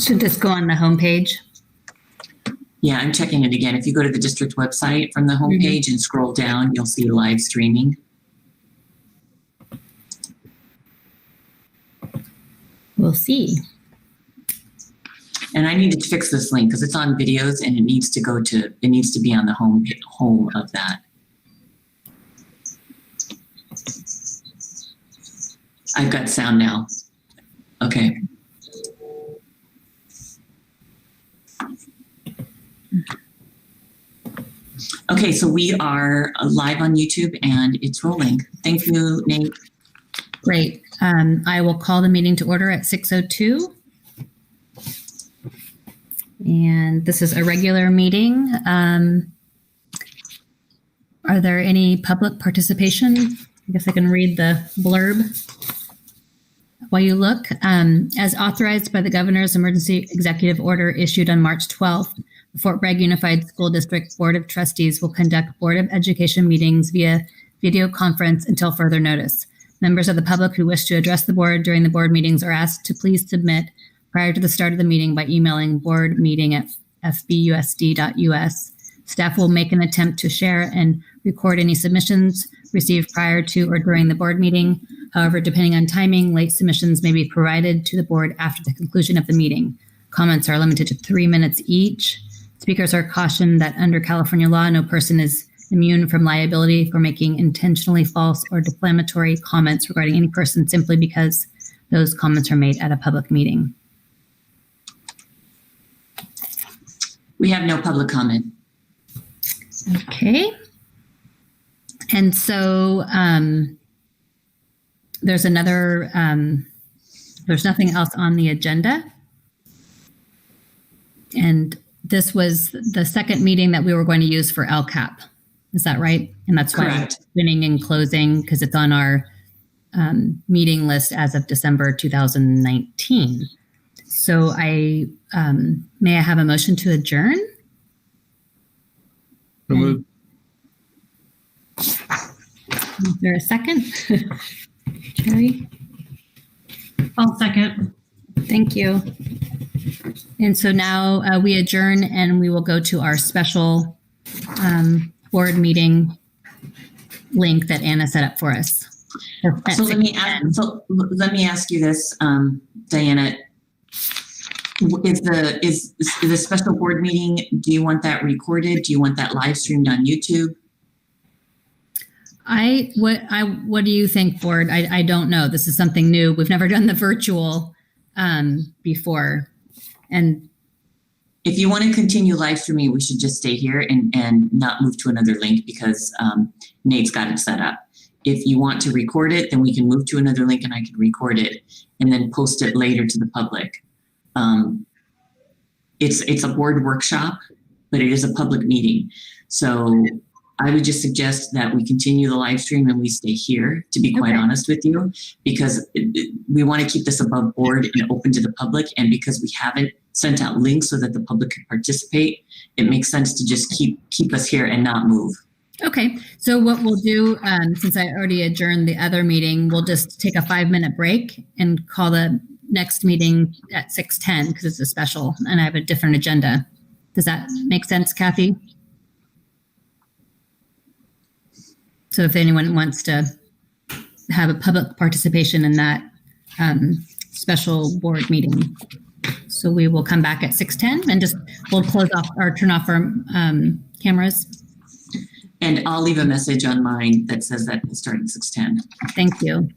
Should this go on the homepage? Yeah, I'm checking it again. If you go to the district website from the homepage and scroll down, you'll see live streaming. We'll see. And I need to fix this link because it's on videos and it needs to be on the home of that. I've got sound now. Okay. Okay, so we are live on YouTube and it's rolling. Thank you, Nate. Great. I will call the meeting to order at 6:02. And this is a regular meeting. Are there any public participation? I guess I can read the blurb while you look. As authorized by the Governor's Emergency Executive Order issued on March 12th, the Fort Bragg Unified School District Board of Trustees will conduct Board of Education meetings via video conference until further notice. Members of the public who wish to address the board during the board meetings are asked to please submit prior to the start of the meeting by emailing boardmeeting@fbusd.us. Staff will make an attempt to share and record any submissions received prior to or during the board meeting. However, depending on timing, late submissions may be provided to the board after the conclusion of the meeting. Comments are limited to 3 minutes each. Speakers are cautioned that under California law, no person is immune from liability for making intentionally false or defamatory comments regarding any person simply because those comments are made at a public meeting. We have no public comment. Okay. And so there's nothing else on the agenda. And this was the second meeting that we were going to use for LCAP. Is that right? And that's why we're beginning and closing, because it's on our meeting list as of December 2019. So may I have a motion to adjourn? So moved. Is there a second? Jerry? I'll second. Thank you. And so now we adjourn and we will go to our special board meeting link that Anna set up for us. So let me ask you this, Diana. Is the special board meeting, do you want that recorded? Do you want that live streamed on YouTube? What do you think, board? I don't know. This is something new. We've never done the virtual before. And if you want to continue live streaming, we should just stay here and not move to another link because Nate's got it set up. If you want to record it, then we can move to another link and I can record it and then post it later to the public. It's a board workshop, but it is a public meeting. So I would just suggest that we continue the live stream and we stay here, to be quite honest with you, because we want to keep this above board and open to the public. And because we haven't sent out links so that the public can participate, it makes sense to just keep us here and not move. Okay. So what we'll do, since I already adjourned the other meeting, we'll just take a 5-minute break and call the next meeting at 6:10 because it's a special and I have a different agenda. Does that make sense, Kathy? So if anyone wants to have a public participation in that special board meeting. So we will come back at 6:10 and we'll close off or turn off our cameras. And I'll leave a message on mine that says that we'll start at 6:10. Thank you.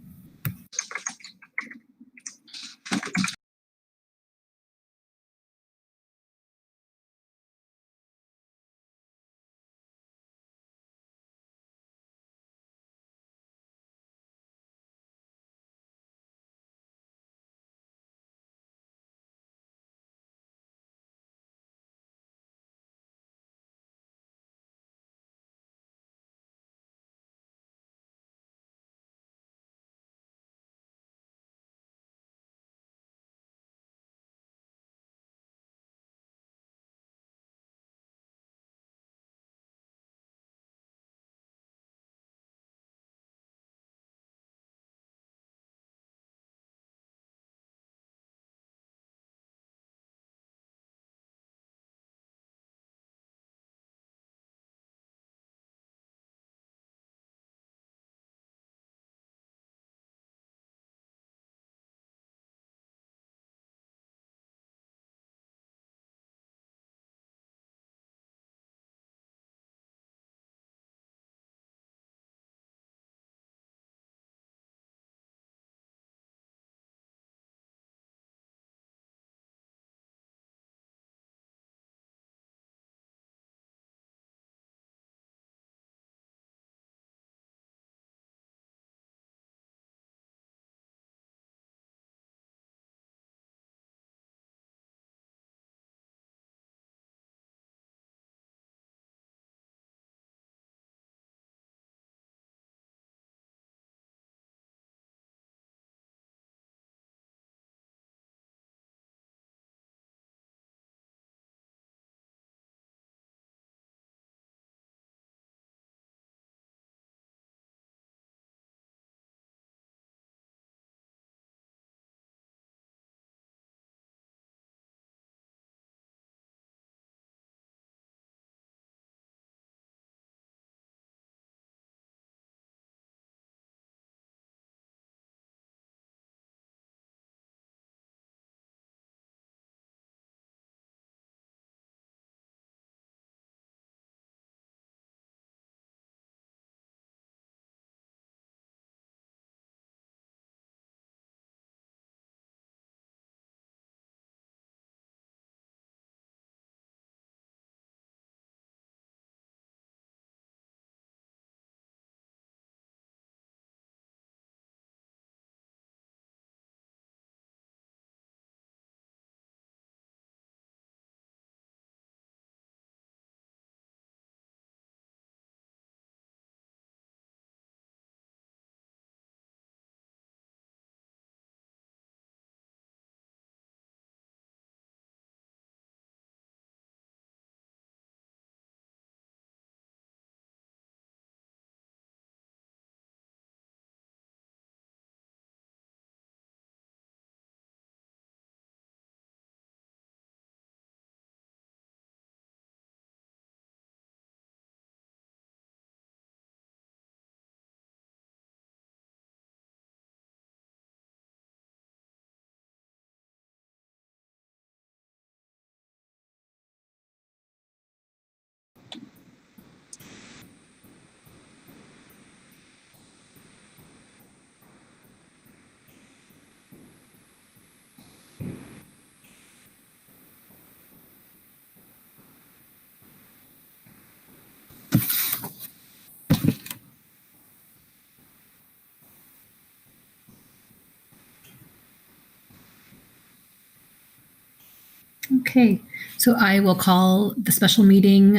Okay, so I will call the special meeting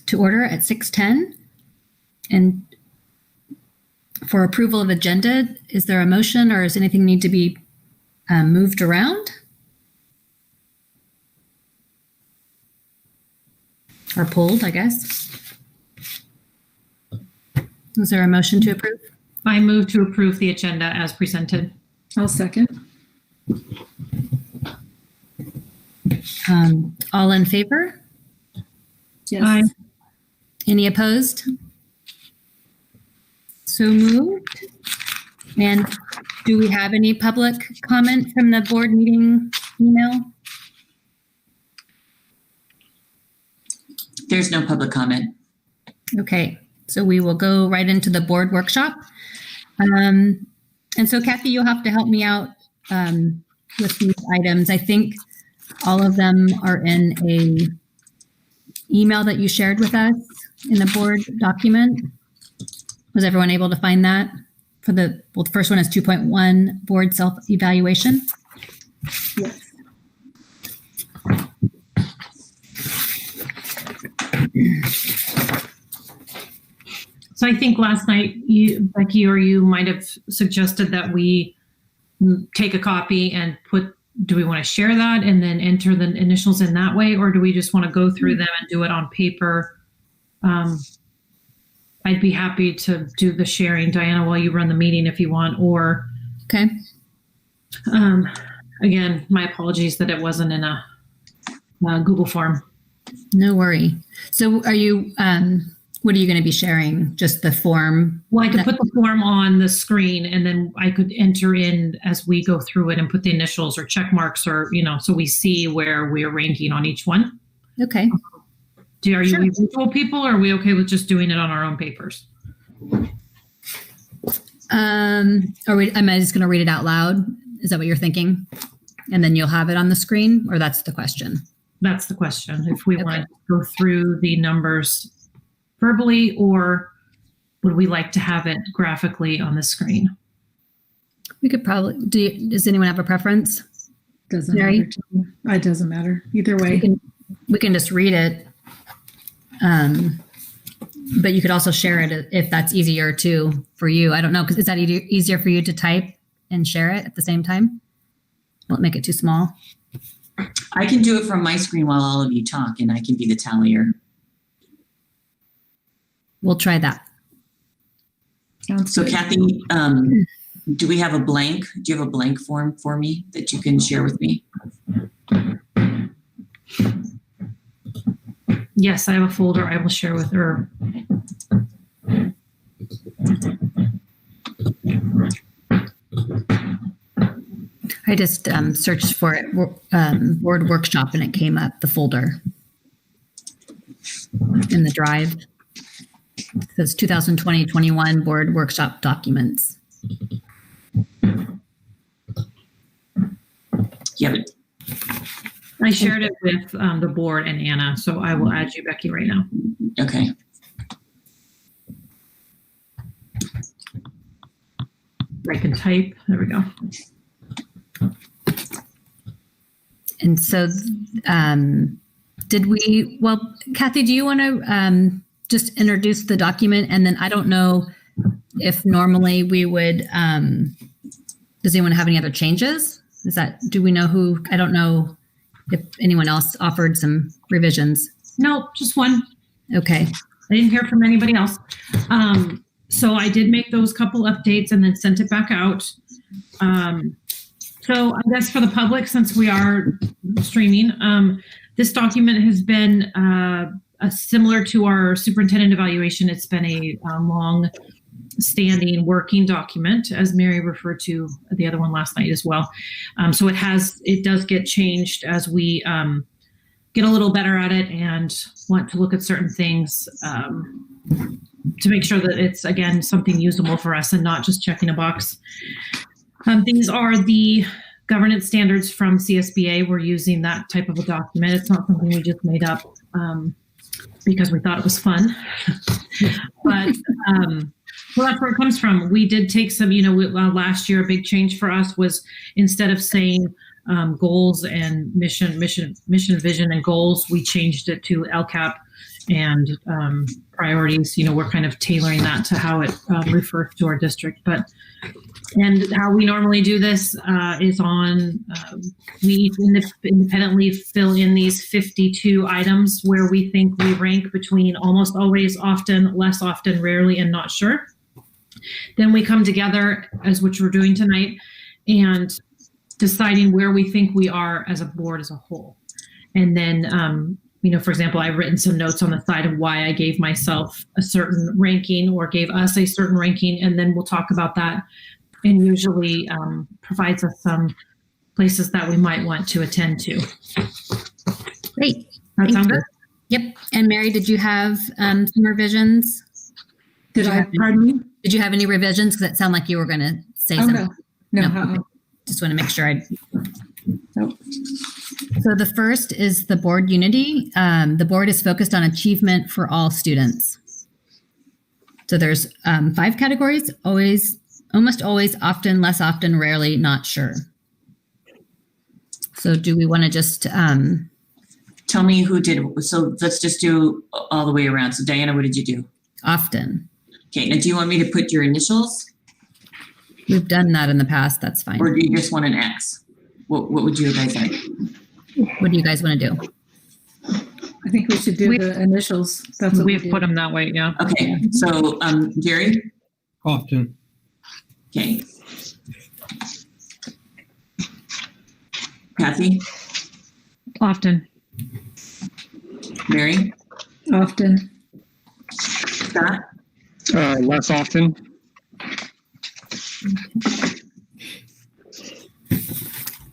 to order at 6:10. And for approval of agenda, is there a motion or does anything need to be moved around? Or pulled, I guess. Is there a motion to approve? I move to approve the agenda as presented. I'll second. All in favor? Yes. Aye. Any opposed? So moved. And do we have any public comment from the board meeting email? There's no public comment. Okay, so we will go right into the board workshop. And so Kathy, you'll have to help me out with these items. I think all of them are in a email that you shared with us in the board document. Was everyone able to find that? The first one is 2.1 board self-evaluation. Yes. So I think last night, Becky, or you might have suggested that we take a copy and do we want to share that and then enter the initials in that way? Or do we just want to go through them and do it on paper? I'd be happy to do the sharing, Diana, while you run the meeting if you want, or Okay. Again, my apologies that it wasn't in a Google form. No worry. So are you, what are you going to be sharing? Just the form? Well, I could put the form on the screen and then I could enter in as we go through it and put the initials or check marks or, so we see where we're ranking on each one. Okay. Are Sure. you visual people or are we okay with just doing it on our own papers? Am I just going to read it out loud? Is that what you're thinking? And then you'll have it on the screen, or that's the question? That's the question. If we Okay. want to go through the numbers verbally, or would we like to have it graphically on the screen? We could probably, does anyone have a preference? Doesn't Mary? matter to me. It doesn't matter. Either way. We can just read it. But you could also share it if that's easier too for you. I don't know, because is that easier for you to type and share it at the same time? Won't make it too small. I can do it from my screen while all of you talk, and I can be the tallier. We'll try that. Sounds So good. Kathy, do we have a blank? Do you have a blank form for me that you can share with me? Yes, I have a folder I will share with her. I just searched for it, board workshop, and it came up, the folder in the drive. It says 2020-21 board workshop documents. Yeah, but I shared it with the board and Anna, so I will add you, Becky, right now. okay. I can type. There we go. And so Kathy, do you want to just introduce the document? And then I don't know if normally we would, does anyone have any other changes? Do we know who, I don't know if anyone else offered some revisions. No, just one. Okay. I didn't hear from anybody else. So I did make those couple updates and then sent it back out. So I guess for the public, since we are streaming, this document has been similar to our superintendent evaluation. It's been a long-standing working document, as Mary referred to the other one last night as well. So it does get changed as we get a little better at it and want to look at certain things to make sure that it's, again, something usable for us and not just checking a box. These are the governance standards from CSBA. We're using that type of a document. It's not something we just made up because we thought it was fun. But well, that's where it comes from. We did take some, last year, a big change for us was instead of saying goals and mission, vision, and goals. We changed it to LCAP and priorities. We're kind of tailoring that to how it refers to our district. And how we normally do this is we each independently fill in these 52 items where we think we rank between almost always, often, less often, rarely, and not sure. Then we come together, as which we're doing tonight, and deciding where we think we are as a board as a whole. And then, for example, I've written some notes on the side of why I gave myself a certain ranking or gave us a certain ranking, and then we'll talk about that, and usually provides us some places that we might want to attend to. Great. That sound good? Yep. And Mary, did you have some revisions? Pardon me? Did you have any revisions? Because it sounded like you were going to say something. No. Just want to make sure Nope. So the first is the board unity. The board is focused on achievement for all students. So there's 5 categories: always, almost always, often, less often, rarely, not sure. So do we want to just Tell me who did. So let's just do all the way around. So Diana, what did you do? often? Okay. Now, do you want me to put your initials, We've done that in the past. That's fine. or do you just want an X? What would you guys like? What do you guys want to do? I think we should do the initials. That's what We've put them that way, yeah. Okay. So Gary. Often. Okay. Kathy, Often. Mary, often. Scott, Less often.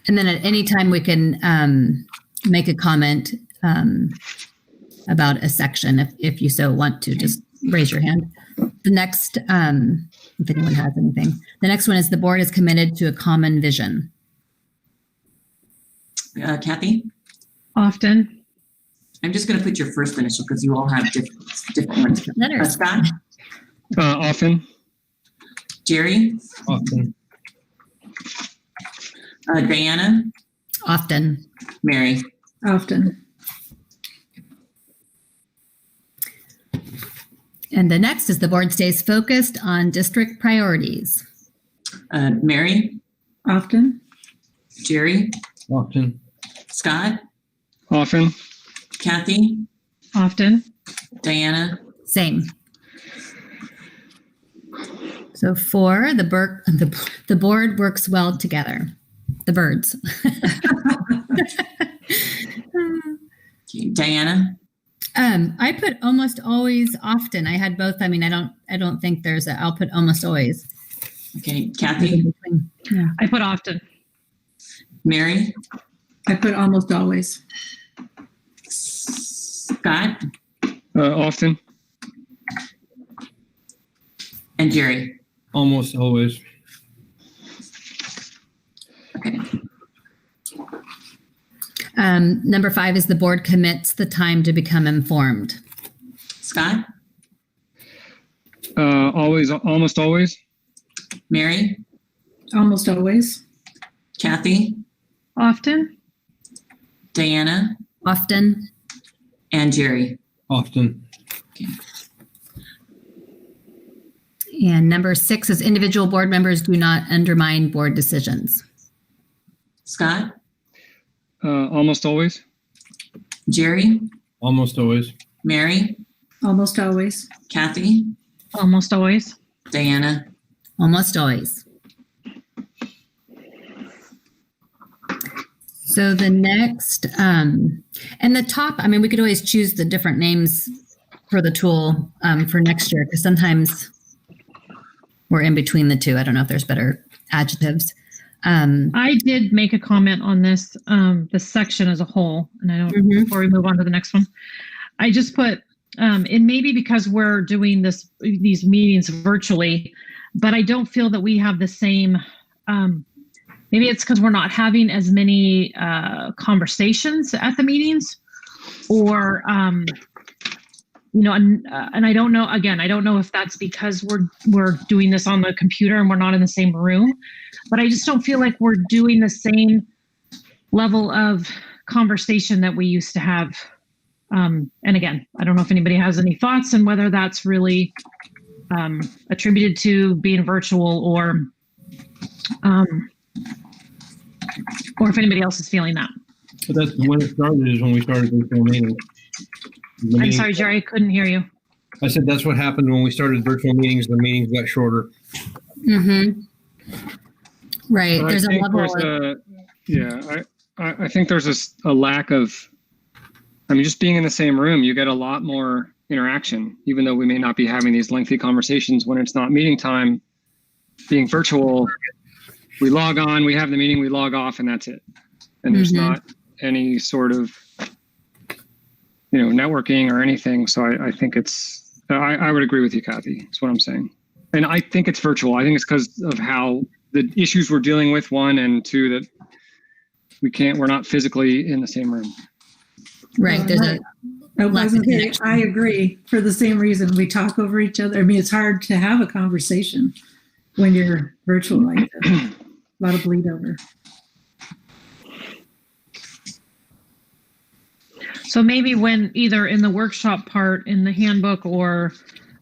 And then at any time we can make a comment about a section if you so want to. Just raise your hand. The next, if anyone has anything, the next one is the board is committed to a common vision. Kathy. Often. I'm just going to put your first initial because you all have different ones. Letters. Scott, Often. Jerry, Often. Diana, Often. Mary. Often. And the next is the board stays focused on district priorities. Mary, Often. Jerry, Often. Scott, Often. Kathy, Often. Diana, Same. So 4, the board works well together. The birds. okay, Diana, I put almost always often. I had both. I mean, I don't think there's I'll put almost always. okay, Kathy, Yeah. I put often. Mary, I put almost always. Scott, Often. and Jerry. Almost always. Okay. Number 5 is the board commits the time to become informed. Scott, Always. Almost always. Mary, Almost always. Kathy, Often. Diana, Often. and Jerry. Often. And number 6 is individual board members do not undermine board decisions. Scott, Almost always. Jerry, Almost always. Mary, Almost always. Kathy, Almost always. Diana. Almost always. So the next, and the top, I mean, we could always choose the different names for the tool for next year, because sometimes we're in between the two. I don't know if there's better adjectives. I did make a comment on this section as a whole, and I don't. Before we move on to the next one, I just put it may be because we're doing these meetings virtually, but I don't feel that we have the same. Maybe it's because we're not having as many conversations at the meetings, or and I don't know. Again, I don't know if that's because we're doing this on the computer and we're not in the same room, but I just don't feel like we're doing the same level of conversation that we used to have. And again, I don't know if anybody has any thoughts on whether that's really attributed to being virtual or if anybody else is feeling that. But that's when it started, is when we started virtual meetings. I'm sorry, Jerry, I couldn't hear you. I said that's what happened when we started virtual meetings. The meetings got shorter. Mm-hmm. Right. But There's a I think level. I think there's a lack of, I mean, just being in the same room, you get a lot more interaction, even though we may not be having these lengthy conversations when it's not meeting time. Being virtual, we log on, we have the meeting, we log off, and that's it. And there's not any sort of, networking or anything. So I think I would agree with you, Kathy. That's what I'm saying. And I think it's virtual. I think it's because of how the issues we're dealing with, one, and two, that we're not physically in the same room. Right. There's a lack of connection. I agree, for the same reason. We talk over each other. I mean, it's hard to have a conversation when you're virtual like that. A lot of bleed over. So maybe when either in the workshop part in the handbook or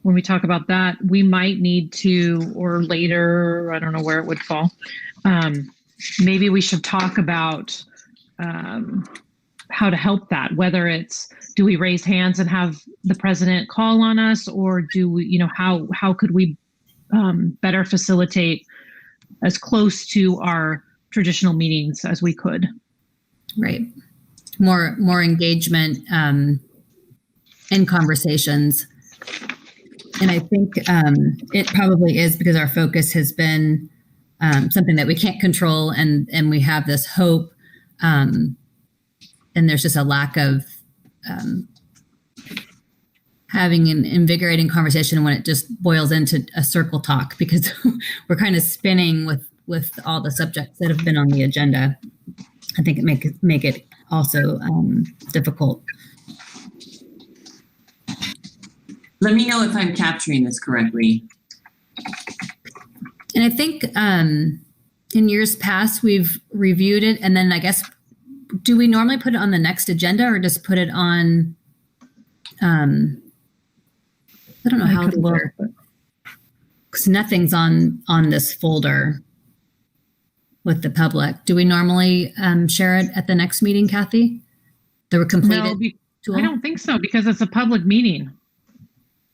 when we talk about that, we might need to, or later, I don't know where it would fall. Maybe we should talk about how to help that, whether it's, do we raise hands and have the president call on us, or do we, how could we better facilitate as close to our traditional meetings as we could? Right. More engagement in conversations. And I think it probably is because our focus has been something that we can't control, and we have this hope, and there's just a lack of having an invigorating conversation when it just boils into a circle talk, because we're kind of spinning with all the subjects that have been on the agenda. I think it make it also difficult. Let me know if I'm capturing this correctly. And I think in years past, we've reviewed it, and then I guess, do we normally put it on the next agenda or just put it on, I don't know how to work, because nothing's on this folder with the public. Do we normally share it at the next meeting, Kathy? The completed tool? I don't think so, because it's a public meeting.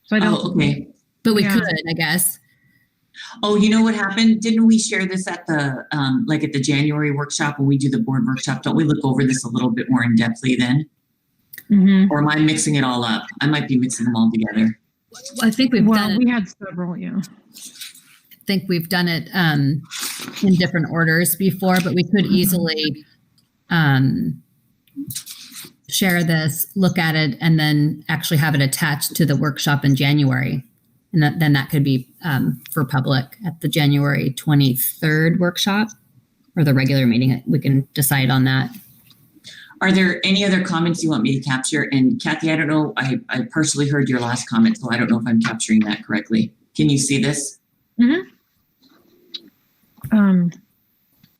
So I don't. Oh, okay. But we could, I guess. Oh, you know what happened? Didn't we share this at the at the January workshop when we do the board workshop? Don't we look over this a little bit more in depthly then? Mm-hmm. Or am I mixing it all up? I might be mixing them all together. I think we've done it. We had several, yeah. I think we've done it in different orders before, but we could easily share this, look at it, and then actually have it attached to the workshop in January. And then that could be for public at the January 23rd workshop or the regular meeting. We can decide on that. Are there any other comments you want me to capture? And Kathy, I don't know, I partially heard your last comment, so I don't know if I'm capturing that correctly. Can you see this? Mm-hmm.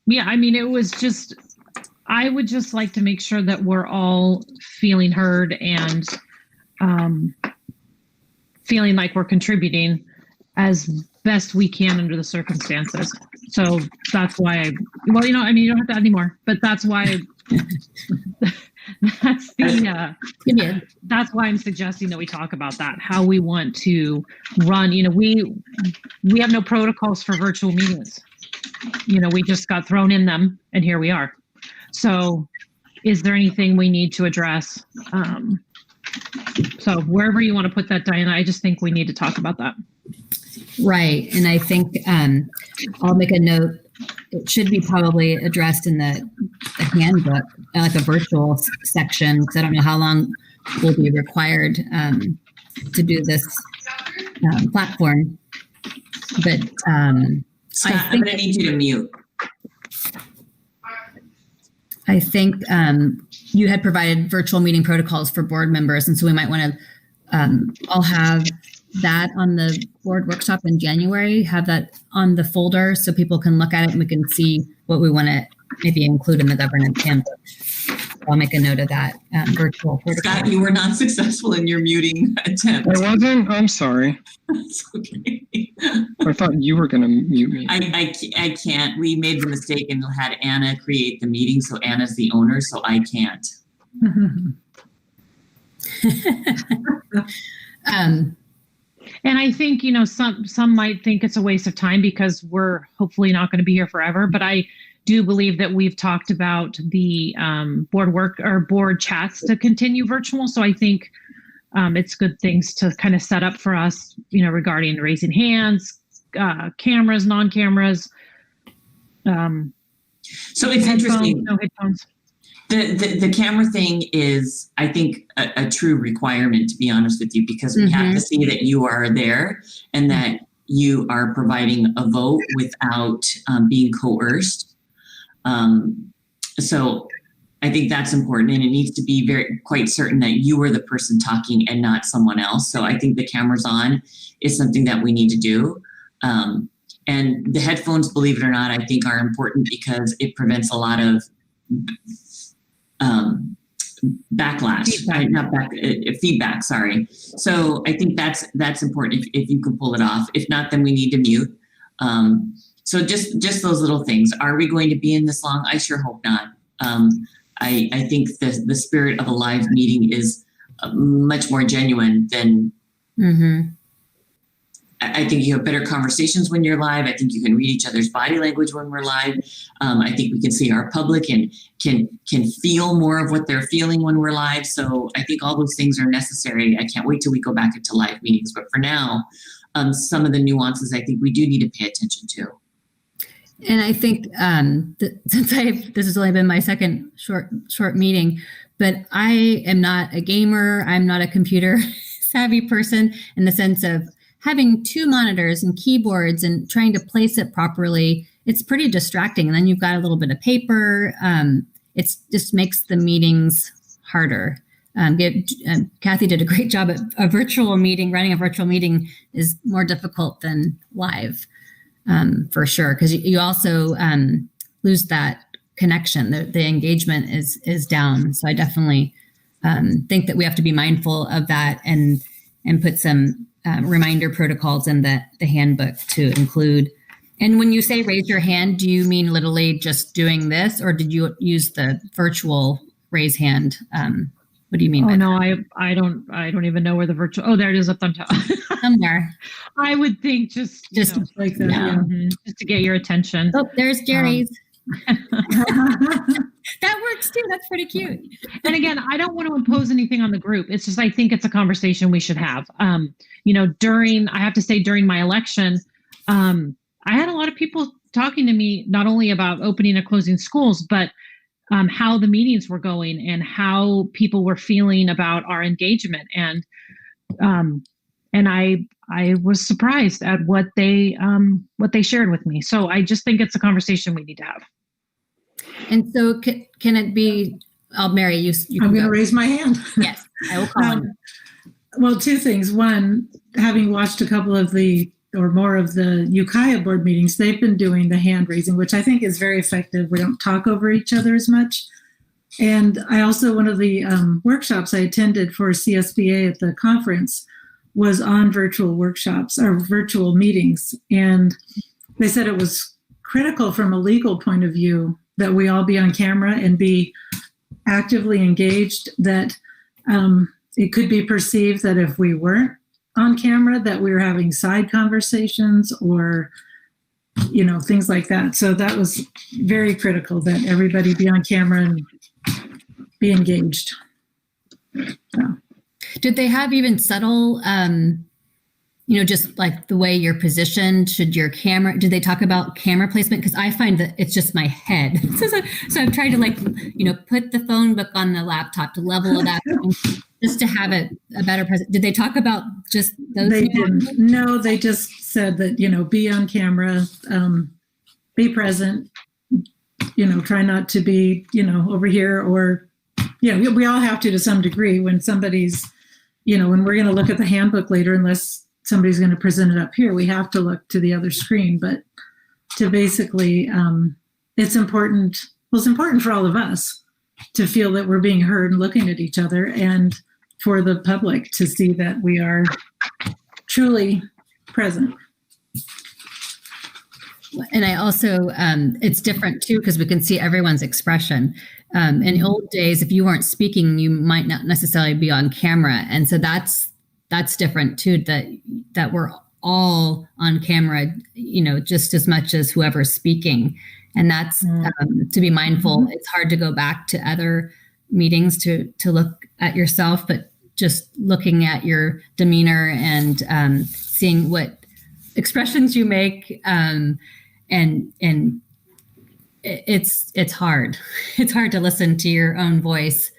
Yeah, I mean, it was just, I would just like to make sure that we're all feeling heard and feeling like we're contributing as best we can under the circumstances. So that's why you don't have to add any more, but that's why that's why I'm suggesting that we talk about that, how we want to run. We have no protocols for virtual meetings. We just got thrown in them and here we are. So is there anything we need to address? So wherever you want to put that, Diana, I just think we need to talk about that. Right. And I think I'll make a note. It should be probably addressed in the handbook, like a virtual section, because I don't know how long will be required to do this platform. But Scott, I'm going to need you to mute. I think you had provided virtual meeting protocols for board members, and so we might want to all have that on the board workshop in January, have that on the folder so people can look at it and we can see what we want to maybe include in the governance handbook. I'll make a note of that. Virtual protocol. Scott, you were not successful in your muting attempt. I wasn't? I'm sorry. It's okay. I thought you were going to mute me. I can't. We made the mistake and had Anna create the meeting, so Anna's the owner, so I can't. And I think, some might think it's a waste of time because we're hopefully not going to be here forever. But I do believe that we've talked about the board chats to continue virtual. So I think it's good things to kind of set up for us, regarding raising hands, cameras, non-cameras. So it's interesting. No headphones. The camera thing is, I think, a true requirement, to be honest with you, because we have to see that you are there and that you are providing a vote without being coerced. So I think that's important, and it needs to be quite certain that you are the person talking and not someone else. So I think the cameras on is something that we need to do. And the headphones, believe it or not, I think are important because it prevents a lot of backlash, feedback. Sorry. So I think that's important if you can pull it off. If not, then we need to mute. So just those little things. Are we going to be in this long? I sure hope not. I think the spirit of a live meeting is much more genuine than. I think you have better conversations when you're live. I think you can read each other's body language when we're live. I think we can see our public and can feel more of what they're feeling when we're live. So I think all those things are necessary. I can't wait till we go back into live meetings. But for now, some of the nuances I think we do need to pay attention to. And I think since this has only been my second short meeting, but I am not a gamer. I'm not a computer savvy person in the sense of having two monitors and keyboards and trying to place it properly. It's pretty distracting. And then you've got a little bit of paper. It just makes the meetings harder. Kathy did a great job at a virtual meeting. Running a virtual meeting is more difficult than live. For sure, because you also lose that connection. The engagement is down. So I definitely think that we have to be mindful of that and put some reminder protocols in the handbook to include. And when you say raise your hand, do you mean literally just doing this, or did you use the virtual raise hand? What do you mean? Oh no, I don't even know where the virtual. Oh, there it is up on top. Somewhere. I would think just like that. Yeah. Just to get your attention. Oh, there's Jerry's. That works too. That's pretty cute. And again, I don't want to impose anything on the group. It's just I think it's a conversation we should have. During my election, I had a lot of people talking to me not only about opening and closing schools, but how the meetings were going and how people were feeling about our engagement. And I was surprised at what they shared with me. So I just think it's a conversation we need to have. And so can it be, Mary, you I'm going to raise my hand. Yes, I will call on. Well, two things. One, having watched a couple of more of the Ukiah board meetings, they've been doing the hand raising, which I think is very effective. We don't talk over each other as much. And I also, one of the workshops I attended for CSBA at the conference was on virtual workshops or virtual meetings. And they said it was critical from a legal point of view that we all be on camera and be actively engaged, that it could be perceived that if we weren't on camera, that we were having side conversations or, things like that. So that was very critical that everybody be on camera and be engaged. So. Did they have even subtle, just like the way you're positioned? Did they talk about camera placement? Because I find that it's just my head. So I've tried to put the phone book on the laptop to level it up just to have it a better present. Did they talk about just those? They didn't. No, they just said that, be on camera, be present, try not to be, over here or, we all have to some degree when somebody's, when we're going to look at the handbook later, unless somebody's going to present it up here, we have to look to the other screen. But to basically, it's important, Well, it's important for all of us to feel that we're being heard and looking at each other, and for the public to see that we are truly present. And I also, it's different too, because we can see everyone's expression. In old days, if you weren't speaking, you might not necessarily be on camera. And so that's different too, that we're all on camera, just as much as whoever's speaking. And that's to be mindful. Mm-hmm. It's hard to go back to other meetings to look at yourself, but just looking at your demeanor and seeing what expressions you make, and it's hard. It's hard to listen to your own voice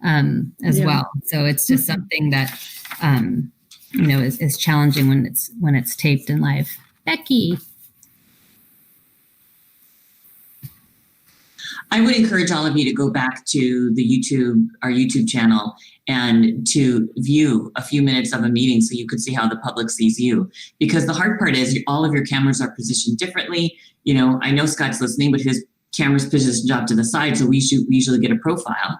as well. So it's just something that is challenging when it's taped and live. Becky. I would encourage all of you to go back to our YouTube channel, and to view a few minutes of a meeting so you could see how the public sees you. Because the hard part is all of your cameras are positioned differently. I know Scott's listening, but his camera's positioned off to the side, so we usually get a profile.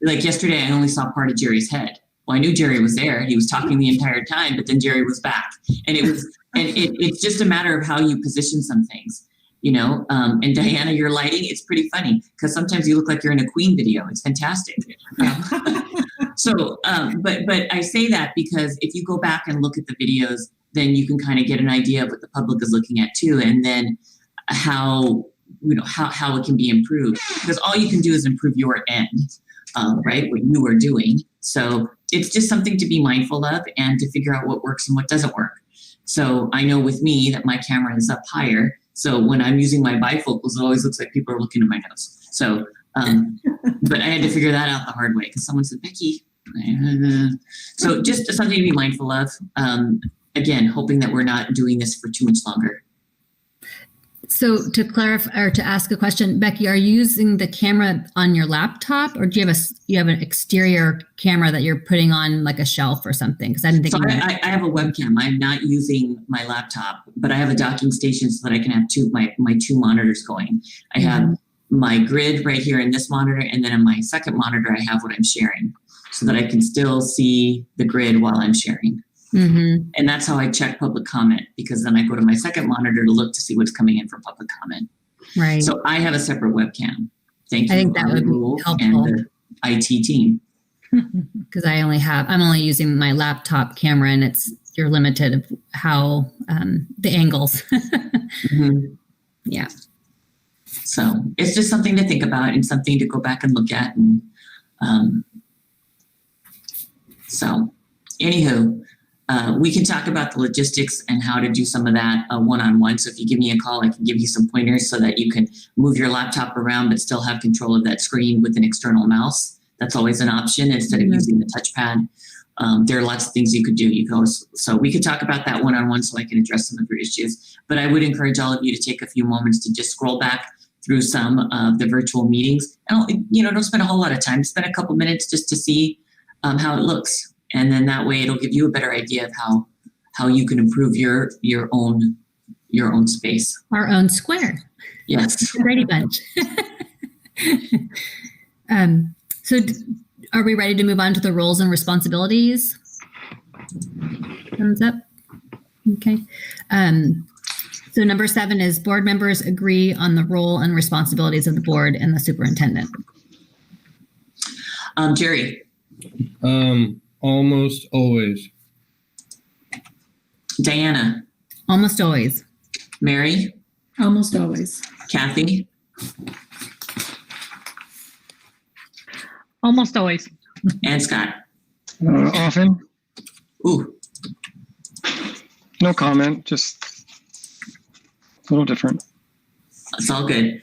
Like yesterday, I only saw part of Jerry's head. Well, I knew Jerry was there. He was talking the entire time, but then Jerry was back. And it's just a matter of how you position some things. And Diana, your lighting, it's pretty funny because sometimes you look like you're in a Queen video. It's fantastic. But I say that because if you go back and look at the videos, then you can kind of get an idea of what the public is looking at too. And then how it can be improved, because all you can do is improve your end, right? What you are doing. So it's just something to be mindful of and to figure out what works and what doesn't work. So I know with me that my camera is up higher. So when I'm using my bifocals, it always looks like people are looking at my nose. So, but I had to figure that out the hard way because someone said, Becky. So just something to be mindful of. Again, hoping that we're not doing this for too much longer. So to clarify or to ask a question, Becky, are you using the camera on your laptop, or do you have an exterior camera that you're putting on like a shelf or something? Because I didn't think. So I have a webcam. I'm not using my laptop, but I have a docking station so that I can have my two monitors going. I have my grid right here in this monitor, and then in my second monitor, I have what I'm sharing, so that I can still see the grid while I'm sharing. Mm-hmm. And that's how I check public comment, because then I go to my second monitor to look to see what's coming in for public comment. Right. So I have a separate webcam. Thank you. I think that would be helpful. And the IT team. Because I'm only using my laptop camera, and you're limited of how the angles. Mm-hmm. Yeah. So it's just something to think about and something to go back and look at. And so anywho, we can talk about the logistics and how to do some of that one-on-one. So if you give me a call, I can give you some pointers so that you can move your laptop around but still have control of that screen with an external mouse. That's always an option instead of using the touchpad. There are lots of things you could do. So we could talk about that one-on-one so I can address some of your issues. But I would encourage all of you to take a few moments to just scroll back through some of the virtual meetings. And, don't spend a whole lot of time. Spend a couple minutes just to see how it looks. And then that way it'll give you a better idea of how you can improve your own space. Our own square. Yes. Brady Bunch. So are we ready to move on to the roles and responsibilities? Thumbs up. Okay. So number 7 is board members agree on the role and responsibilities of the board and the superintendent. Jerry. Almost always. Diana. Almost always. Mary. Almost always. Kathy. Almost always. And Scott. Often. Ooh. No comment, just a little different. It's all good.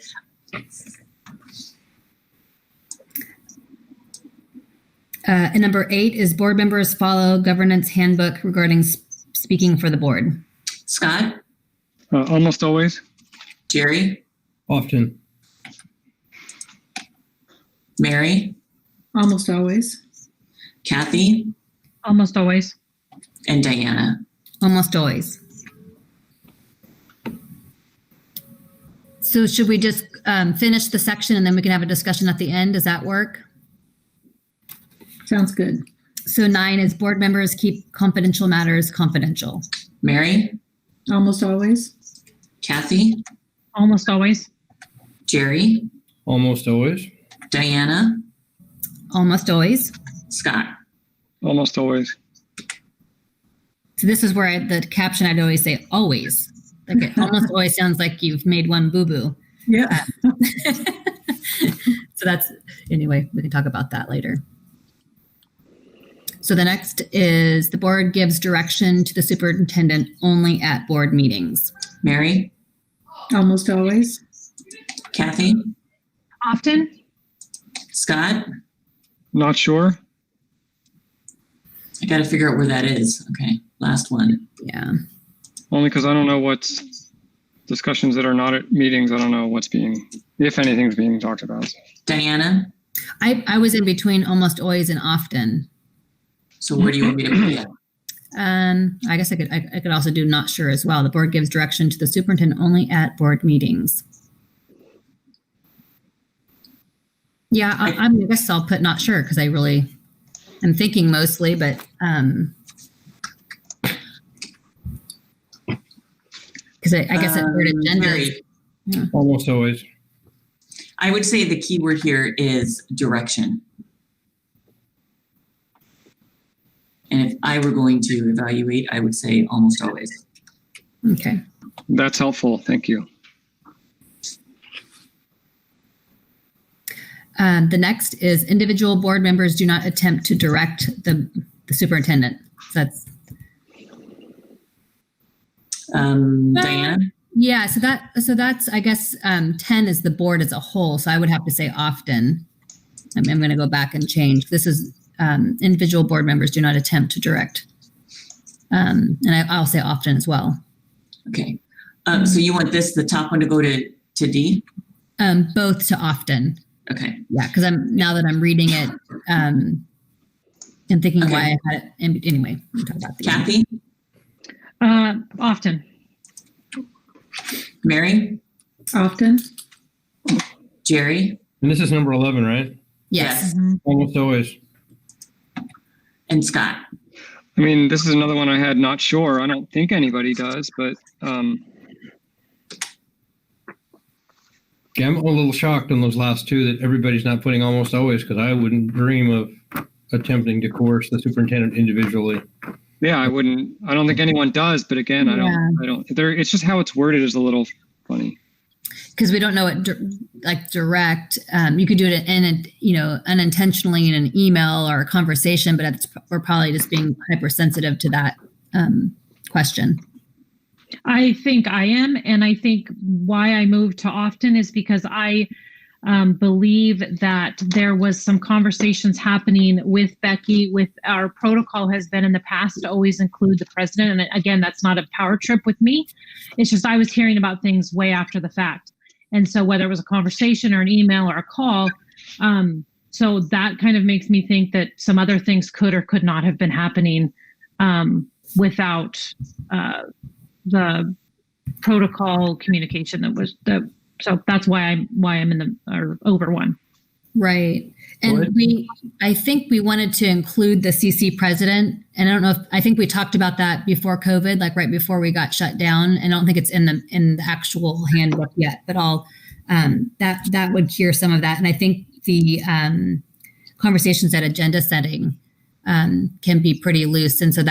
And number 8 is board members follow governance handbook regarding speaking for the board. Scott. Almost always. Jerry. Often. Mary. Almost always. Kathy. Almost always. And Diana. Almost always. So should we just finish the section and then we can have a discussion at the end? Does that work? Sounds good. So 9 is board members keep confidential matters confidential. Mary, Almost always. Kathy, Almost always. Jerry, Almost always. Diana, Almost always. Scott. Almost always. So this is where the caption, I'd always say always. Like it almost always sounds like you've made one boo-boo. Yeah. So that's, anyway, we can talk about that later. So the next is the board gives direction to the superintendent only at board meetings. Mary, Almost always. Kathy, Often. Scott. Not sure. I got to figure out where that is. Okay, last one. Yeah. Only because I don't know what's discussions that are not at meetings. I don't know what's being, if anything's being talked about. Diana, I was in between almost always and often. so where do you want me to put that? I guess I could also do not sure as well. The board gives direction to the superintendent only at board meetings. Yeah, I guess I'll put not sure because I really am thinking mostly, but because I guess that word agenda. Mary, Almost always. I would say the key word here is direction. And if I were going to evaluate, I would say almost always. Okay. That's helpful. Thank you. The next is individual board members do not attempt to direct the superintendent. That's Diana, yeah. So that's I guess 10 is the board as a whole. So I would have to say often. I'm going to go back and change. This is individual board members do not attempt to direct, and I'll say often as well. okay. So you want the top one to go to D? Both to often. Okay. Yeah, because now that I'm reading it and thinking Okay. why I had it. Anyway, we'll talk about the Kathy, Often. Mary, Often. Jerry, And this is number 11, right? Yes. Almost always. and Scott. I mean, this is another one I had not sure. I don't think anybody does, but Yeah, I'm a little shocked on those last two that everybody's not putting almost always because I wouldn't dream of attempting to coerce the superintendent individually. yeah, I don't think anyone does, but again, I don't, it's just how it's worded is a little funny. Because we don't know what direct. You could do it unintentionally in an email or a conversation, but we're probably just being hypersensitive to that question. I think I am. And I think why I moved to often is because I believe that there was some conversations happening with Becky. With our protocol has been in the past to always include the president. And again, that's not a power trip with me. It's just I was hearing about things way after the fact. And so whether it was a conversation or an email or a call, so that kind of makes me think that some other things could or could not have been happening without the protocol communication so that's why I'm in or over one. Right. And I think we wanted to include the CC president. And I don't know I think we talked about that before COVID, like right before we got shut down. And I don't think it's in the actual handbook yet, but that would cure some of that. And I think the conversations at agenda setting can be pretty loose. And so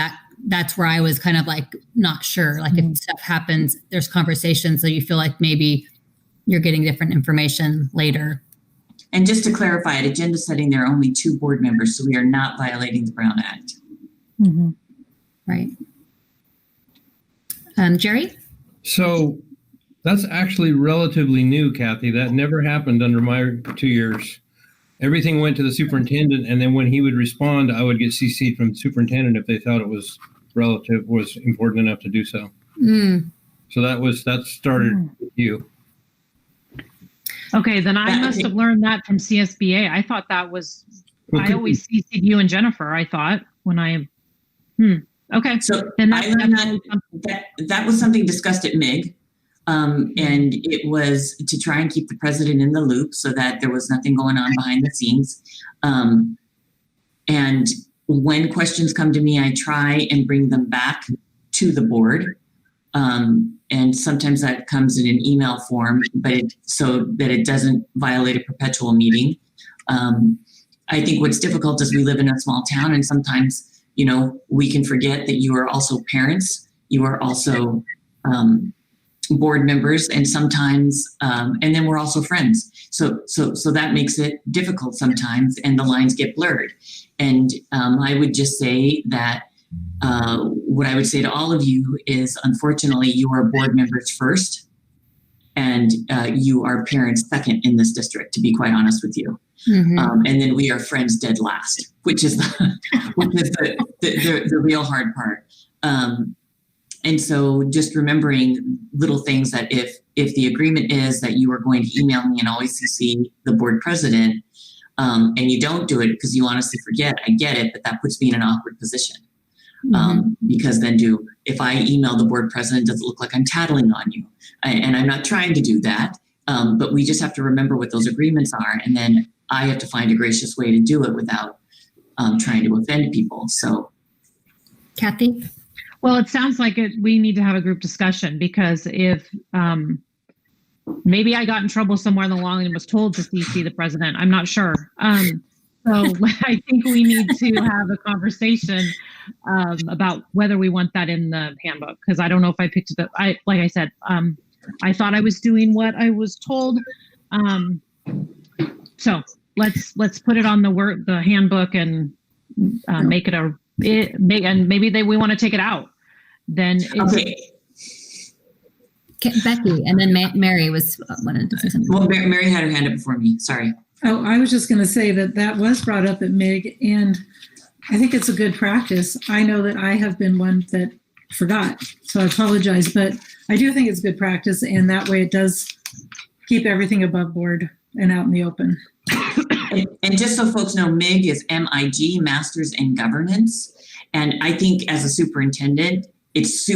that's where I was kind of like, not sure, like if stuff happens, there's conversations. So you feel like maybe you're getting different information later. And just to clarify, at agenda setting, there are only 2 board members, so we are not violating the Brown Act. Mm-hmm. Right. Jerry? So that's actually relatively new, Kathy. That never happened under my 2 years. Everything went to the superintendent, and then when he would respond, I would get CC'd from the superintendent if they thought it was important enough to do so. So that started with you. Okay, then I must have learned that from CSBA. I thought that was, I always CC'd you and Jennifer, I thought, when okay. So Then that was something discussed at MIG. And it was to try and keep the president in the loop so that there was nothing going on behind the scenes. And when questions come to me, I try and bring them back to the board. And sometimes that comes in an email form, but so that it doesn't violate a perpetual meeting. I think what's difficult is we live in a small town, and sometimes, we can forget that you are also parents, you are also board members, and sometimes, and then we're also friends. So that makes it difficult sometimes, and the lines get blurred. And I would just say that what I would say to all of you is, unfortunately, you are board members first, and you are parents second in this district, to be quite honest with you. Mm-hmm. And then we are friends dead last, which is the real hard part. And so just remembering little things that if the agreement is that you are going to email me and always CC the board president, and you don't do it because you honestly forget, I get it, but that puts me in an awkward position. Mm-hmm. Because then if I email the board president, does it look like I'm tattling on you? And I'm not trying to do that, but we just have to remember what those agreements are. And then I have to find a gracious way to do it without trying to offend people. So, Kathy? Well, it sounds like we need to have a group discussion, because if maybe I got in trouble somewhere along the line and was told to CC the president, I'm not sure. So I think we need to have a conversation about whether we want that in the handbook, because I don't know if I picked it up. Like I said, I thought I was doing what I was told. So let's put it on the handbook and make it and maybe we want to take it out. Then okay. Becky, and then Mary wanted to say something. Well, Mary had her hand up before me. Sorry. Oh, I was just going to say that was brought up at MIG, and I think it's a good practice. I know that I have been one that forgot, so I apologize, but I do think it's good practice, and that way it does keep everything above board and out in the open. And just so folks know, MIG is MIG, Masters in Governance. And I think as a superintendent, it's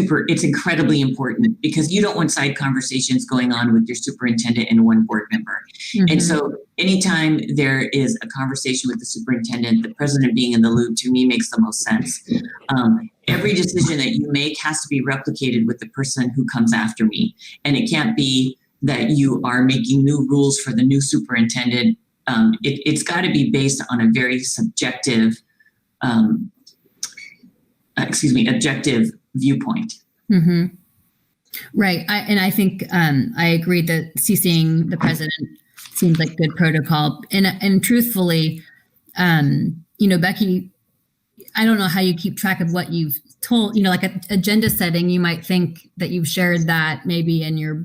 incredibly important, because you don't want side conversations going on with your superintendent and one board member. Mm-hmm. And so anytime there is a conversation with the superintendent, the president being in the loop, to me makes the most sense. Every decision that you make has to be replicated with the person who comes after me. And it can't be that you are making new rules for the new superintendent. It's got to be based on a very subjective, objective viewpoint. Mm-hmm. Right. I think I agree that CCing the president seems like good protocol. And truthfully, Becky, I don't know how you keep track of what you've told, like agenda setting, you might think that you've shared that maybe in your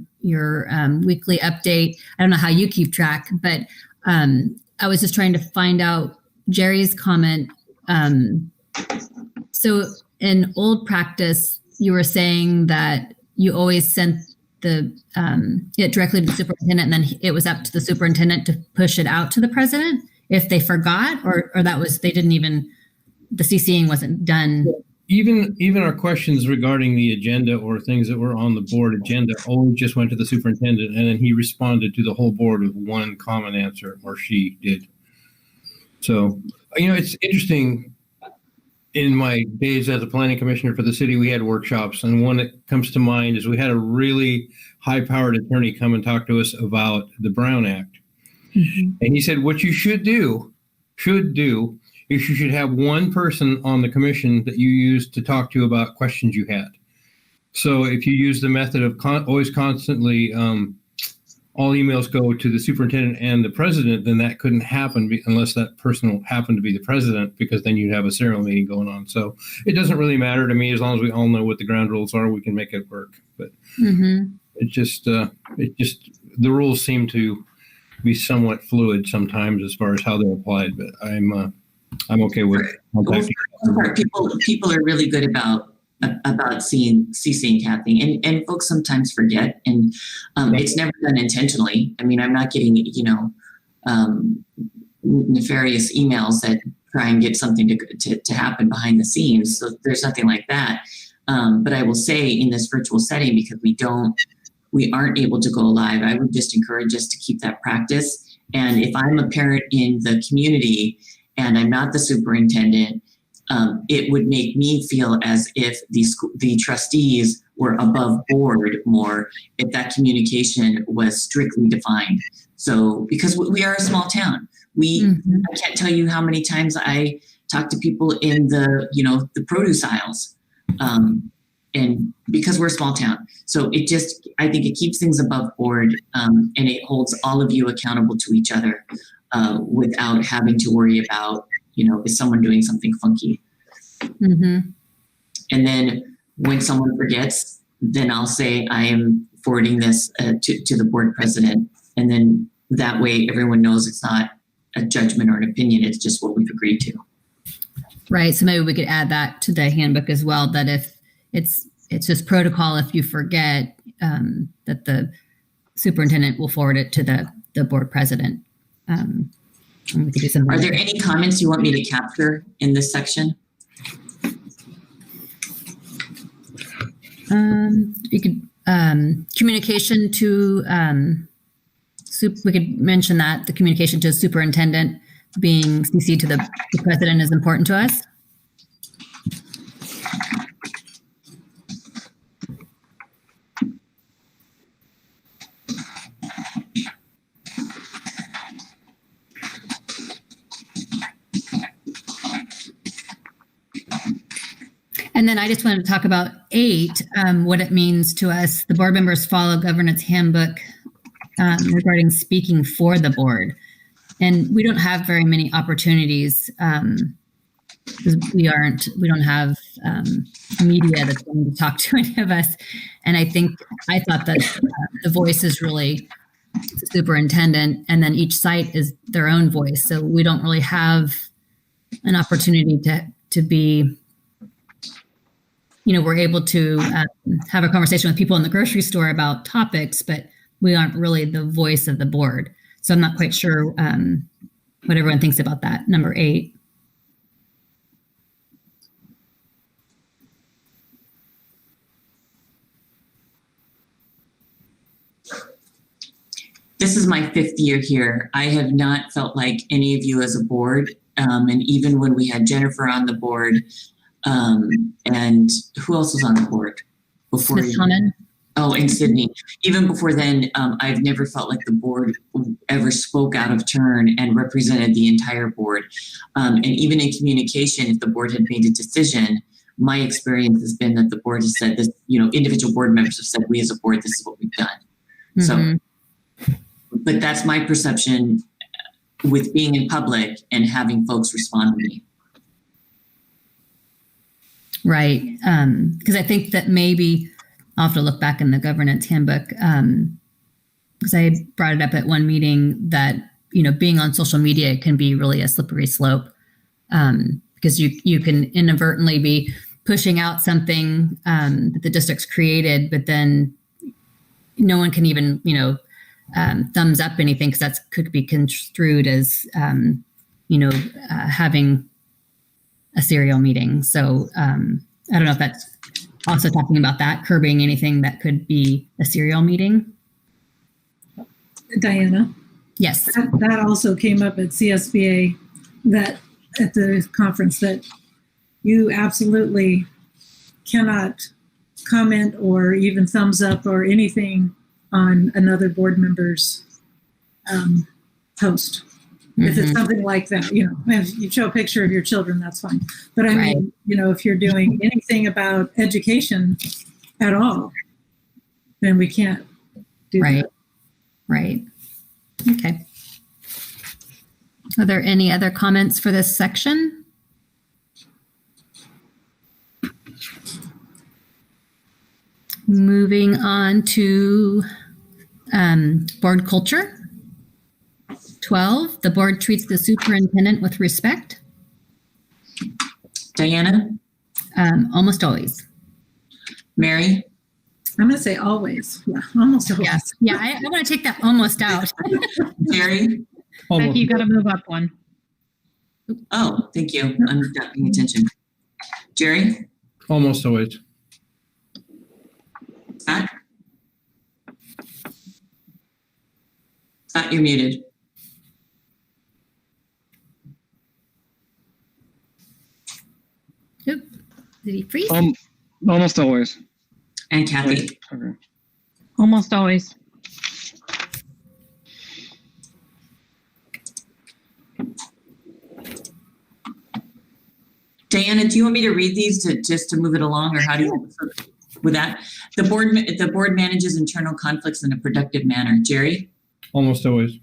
weekly update. I don't know how you keep track, but I was just trying to find out Jerry's comment. So in old practice, you were saying that you always sent it directly to the superintendent, and then it was up to the superintendent to push it out to the president if they forgot, or that was, they didn't even, the CCing wasn't done. Even our questions regarding the agenda or things that were on the board agenda always just went to the superintendent, and then he responded to the whole board with one common answer, or she did. So, it's interesting. In my days as a planning commissioner for the city, we had workshops, and one that comes to mind is we had a really high-powered attorney come and talk to us about the Brown Act. Mm-hmm. And he said, what you should do is you should have one person on the commission that you use to talk to about questions you had. So if you use the method of always constantly all emails go to the superintendent and the president, then that couldn't happen unless that person happened to be the president, because then you'd have a serial meeting going on. So it doesn't really matter to me. As long as we all know what the ground rules are, we can make it work. But it just the rules seem to be somewhat fluid sometimes as far as how they're applied. But I'm okay with it. People are really good about CCing Kathy, and folks sometimes forget, and it's never done intentionally. I mean, I'm not getting nefarious emails that try and get something to happen behind the scenes. So there's nothing like that. But I will say, in this virtual setting, because we don't we aren't able to go live, I would just encourage us to keep that practice. And if I'm a parent in the community and I'm not the superintendent, it would make me feel as if the trustees were above board more if that communication was strictly defined. So, because we are a small town, I can't tell you how many times I talk to people in the produce aisles, and because we're a small town. So I think it keeps things above board, and it holds all of you accountable to each other without having to worry about, is someone doing something funky? Mm-hmm. And then when someone forgets, then I'll say I am forwarding this to the board president. And then that way everyone knows it's not a judgment or an opinion. It's just what we've agreed to. Right. So maybe we could add that to the handbook as well, that if it's just protocol, if you forget, that the superintendent will forward it to the board president. And we could do something. Are there any comments you want me to capture in this section? You could communication to we could mention that the communication to the superintendent being CC to the president is important to us. And then I just wanted to talk about 8, what it means to us. The board members follow governance handbook regarding speaking for the board. And we don't have very many opportunities because we don't have media that's going to talk to any of us. And I thought that the voice is really the superintendent, and then each site is their own voice. So we don't really have an opportunity to be, we're able to have a conversation with people in the grocery store about topics, but we aren't really the voice of the board. So I'm not quite sure what everyone thinks about that. Number 8. This is my 5th year here. I have not felt like any of you as a board, and even when we had Jennifer on the board, and who else was on the board before? Ms. Hammond? Oh, and Sydney. Even before then, I've never felt like the board ever spoke out of turn and represented the entire board. And even in communication, if the board had made a decision, my experience has been that the board has said this, individual board members have said, we as a board, this is what we've done. Mm-hmm. So, but that's my perception with being in public and having folks respond to me. Right. Because I think that maybe I'll have to look back in the governance handbook, because I brought it up at one meeting that, being on social media can be really a slippery slope, because you can inadvertently be pushing out something that the district's created, but then no one can even, thumbs up anything, because that could be construed as, having a serial meeting. So I don't know if that's also talking about that, curbing anything that could be a serial meeting. Diana? Yes. That also came up at CSBA, that at the conference, that you absolutely cannot comment or even thumbs up or anything on another board member's post. If it's something like that, if you show a picture of your children, that's fine. But I mean, if you're doing anything about education at all, then we can't do that. Right. Okay. Are there any other comments for this section? Moving on to board culture. 12, the board treats the superintendent with respect. Diana? Almost always. Mary? I'm going to say always. Yeah, almost always. Yes. Yeah, I want to take that almost out. Jerry? Becky, you got to move up one. Oh, thank you. I'm not paying attention. Jerry? Almost always. Scott? Scott, you're muted. Oop. Did he freeze? Almost always. And Kathy. Okay. Almost always. Diana, do you want me to read these just to move it along, or how do you with that? The board manages internal conflicts in a productive manner. Jerry? Almost always.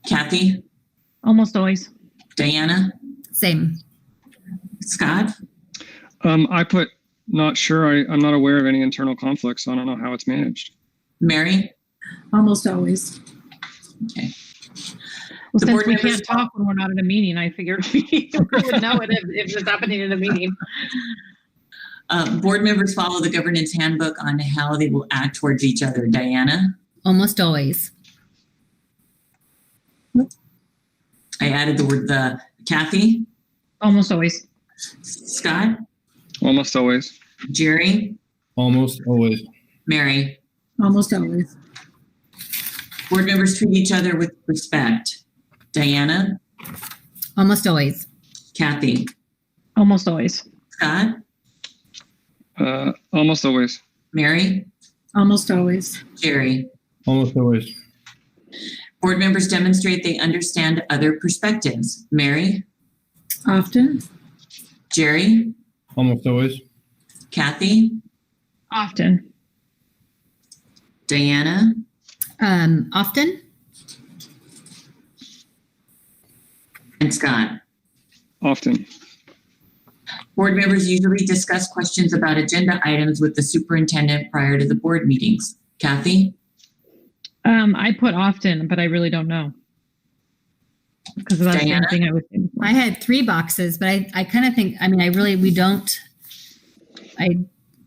Kathy? Almost always. Diana? Same. Scott? I put not sure. I'm not aware of any internal conflicts, so I don't know how it's managed. Mary? Almost always. Okay. Well, The since board we members- can't talk when we're not in a meeting, I figured we would know it if it's happening in a meeting. Board members follow the governance handbook on how they will act towards each other. Diana? Almost always. I added the Kathy? Almost always. Scott? Almost always. Jerry? Almost always. Mary? Almost always. Board members treat each other with respect. Diana? Almost always. Kathy? Almost always. Scott? Almost always. Mary? Almost always. Jerry? Almost always. Board members demonstrate they understand other perspectives. Mary? Often. Jerry? Almost always. Kathy? Often. Diana? Often. And Scott? Often. Board members usually discuss questions about agenda items with the superintendent prior to the board meetings. Kathy? I put often, but I really don't know. Because that's the Diana? same thing I was saying before. I had 3 boxes, but I kind of think,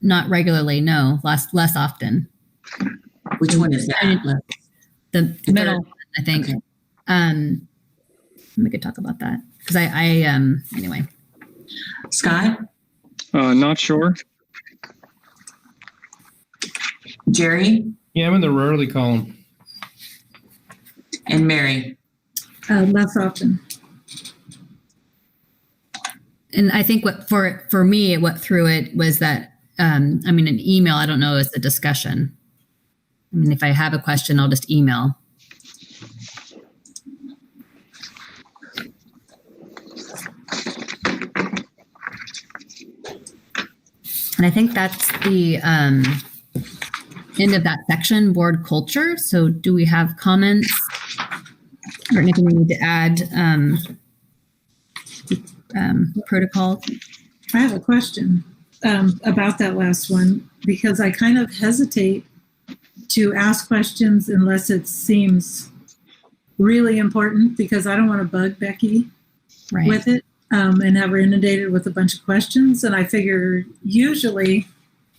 not regularly, no, less often. Which one is that? The Middle. I think. Okay. We could talk about that because anyway. Scott? Not sure. Jerry? Yeah, I'm in the rarely column. And Mary? Less often. And I think what for me, what threw it was that, an email, I don't know, is a discussion. I mean, if I have a question, I'll just email. And I think that's the end of that section, board culture. So do we have comments or anything we need to add? Protocol? I have a question about that last one because I kind of hesitate to ask questions unless it seems really important because I don't want to bug Becky Right. with it and have her inundated with a bunch of questions. And I figure usually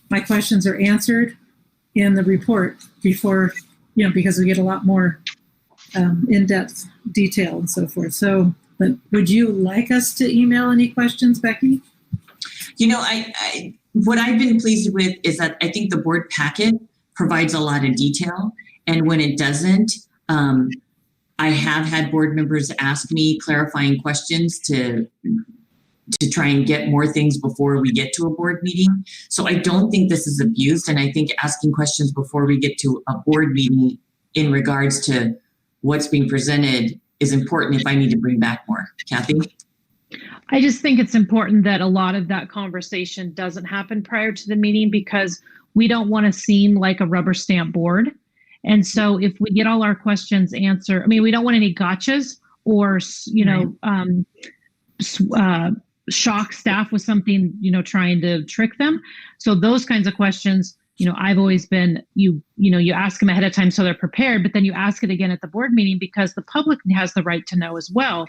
my questions are answered in the report before, because we get a lot more in-depth detail and so forth. So, but would you like us to email any questions, Becky? I what I've been pleased with is that I think the board packet provides a lot of detail. And when it doesn't, I have had board members ask me clarifying questions to try and get more things before we get to a board meeting. So I don't think this is abused. And I think asking questions before we get to a board meeting in regards to what's being presented is important if I need to bring back more. Kathy? I just think it's important that a lot of that conversation doesn't happen prior to the meeting because we don't want to seem like a rubber stamp board. And so if we get all our questions answered, we don't want any gotchas or, shock staff with something, trying to trick them. So those kinds of questions, I've always been, you ask them ahead of time so they're prepared, but then you ask it again at the board meeting because the public has the right to know as well.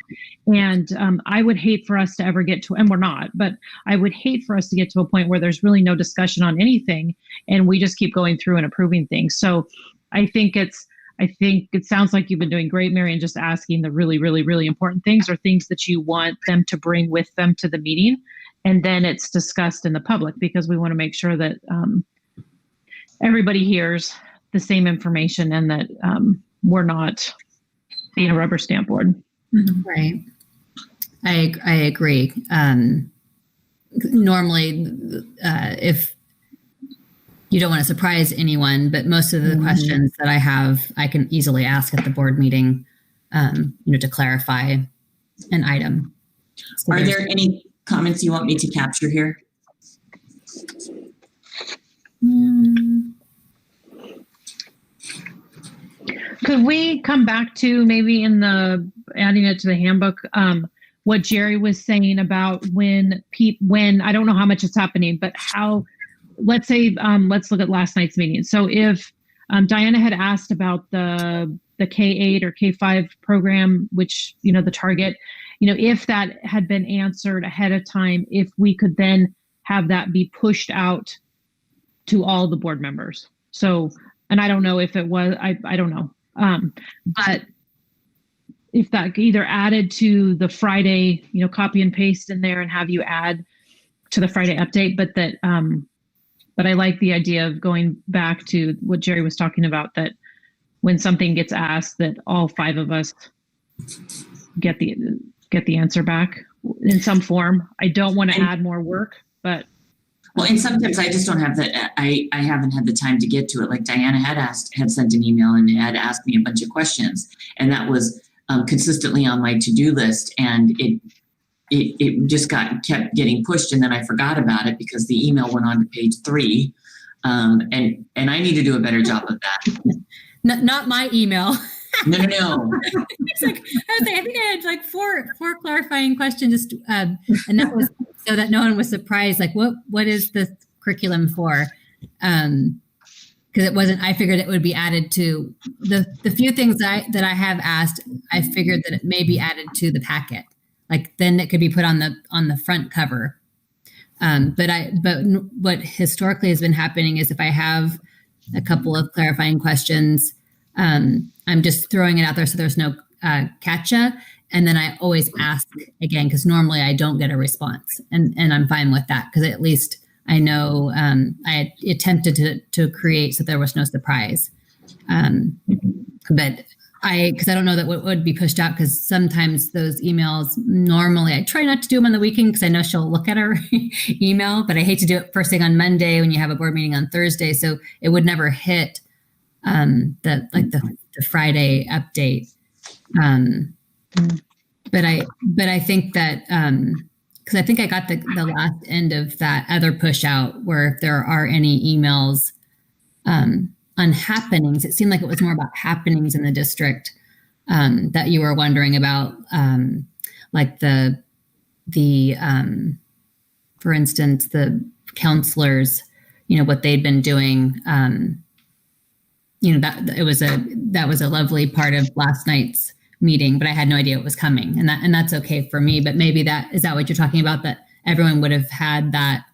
And I would hate for us to ever get to, and we're not, but I would hate for us to get to a point where there's really no discussion on anything and we just keep going through and approving things. So I think it sounds like you've been doing great, Mary, and just asking the really, really, really important things or things that you want them to bring with them to the meeting. And then it's discussed in the public because we want to make sure that everybody hears the same information and that we're not being a rubber stamp board. Right. I agree. Normally, if you don't want to surprise anyone, but most of the questions that I have, I can easily ask at the board meeting, to clarify an item. So Are there any comments you want me to capture here? Could we come back to maybe in the adding it to the handbook, what Jerry was saying about when I don't know how much it's happening, but how, let's say, let's look at last night's meeting. So if Diana had asked about the K-8 or K-5 program, which, the target, if that had been answered ahead of time, if we could then have that be pushed out to all the board members. So, and I don't know if it was, I don't know. But if that either added to the Friday, copy and paste in there and have you add to the Friday update, but that, but I like the idea of going back to what Jerry was talking about, that when something gets asked, that all 5 of us get the answer back in some form. I don't want to add more work, but. Well, and sometimes I just don't have I haven't had the time to get to it. Like Diana had sent an email and had asked me a bunch of questions, and that was consistently on my to-do list, and it just kept getting pushed, and then I forgot about it because the email went on to page 3, and I need to do a better job of that. Not my email. No. It's like, I think I had like four clarifying questions, and that was so that no one was surprised. Like, what is the curriculum for? Because it wasn't. I figured it would be added to the few things that I have asked. I figured that it may be added to the packet. Like then it could be put on the front cover. But what historically has been happening is if I have a couple of clarifying questions, I'm just throwing it out there so there's no catch-up. And then I always ask again, because normally I don't get a response. And I'm fine with that because at least I know I attempted to create so there was no surprise. But because I don't know that what would be pushed out, because sometimes those emails, normally I try not to do them on the weekend because I know she'll look at her email, but I hate to do it first thing on Monday when you have a board meeting on Thursday. So it would never hit the Friday update. But I think that because I think I got the last end of that other push out where if there are any emails on happenings, it seemed like it was more about happenings in the district that you were wondering about, like the for instance, the counselors, what they'd been doing. That was a lovely part of last night's meeting, but I had no idea it was coming, and that's okay for me. But maybe is that what you're talking about? That everyone would have had that.